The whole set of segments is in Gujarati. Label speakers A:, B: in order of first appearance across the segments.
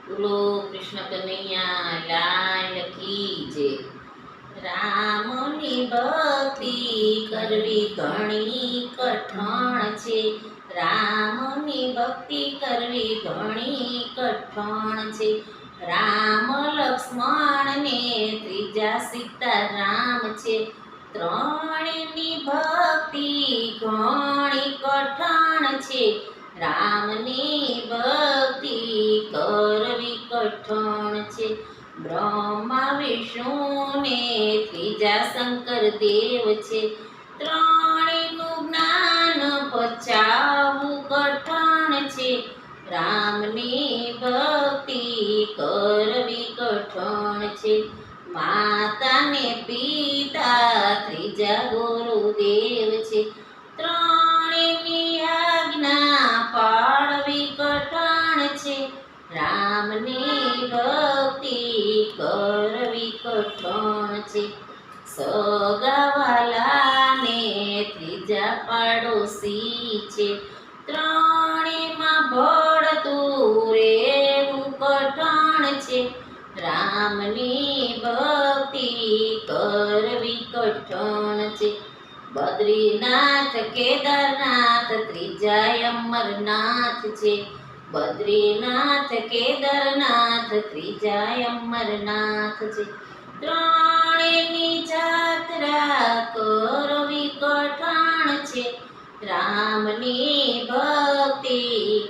A: બોલો કૃષ્ણ કનૈયા લાલ કી જય। રામની ભક્તિ કરવી ઘણી કઠણ છે। રામની ભક્તિ કરવી ઘણી કઠણ છે। રામ લક્ષ્મણ ને ત્રીજા સીતારામ છે। ત્રણની ભક્તિ ઘણી કઠણ છે। રામની ભક્તિ કરવી કઠણ છે। બ્રહ્મા વિષ્ણુ ને ત્રીજા શંકર દેવ છે। ત્રણેયનું જ્ઞાન પચાવવું કઠણ છે। રામની ભક્તિ કરવી કઠણ છે। માતા ને પિતા ત્રીજા ગુરુદેવ છે। ત્રણેયની આજ્ઞા પાળવી કઠણ છે। રામની ભક્તિ કરવી કઠણ છે। સગાવાલાને ત્રીજા પાડોશી છે। ત્રણેયમાં ભળતું રહેવું કઠણ છે। રામની ભક્તિ કરવી કઠણ છે। બદ્રીનાથ કેદારનાથ ત્રીજા અમરનાથ છે। બદ્રીનાથ કેદારનાથ ત્રીજા અમરનાથ છે। ત્રણેયની જાત્રા કરવી કઠણ છે। રામની ભક્તિ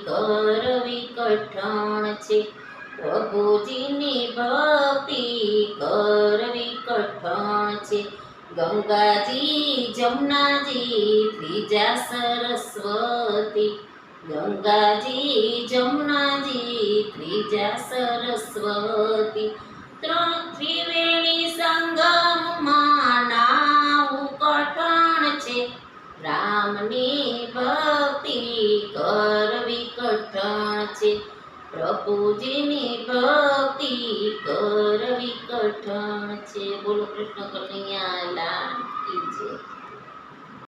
A: કરવી કઠણ છે। પ્રભુજીની ભક્તિ કરવી કઠણ છે। ગંગાજી જમનાજી ત્રીજા સરસ્વતી। ગંગાજી જમનાજી ત્રીજા સરસ્વતી। ત્રિવેણી સંગમમાં નાવું કઠણ છે। રામની ભક્તિ કરવી કઠણ છે। પ્રભુજીની ભક્તિ કરવી કઠણ છે। બોલો કૃષ્ણ કનૈયા લાલ કી જય।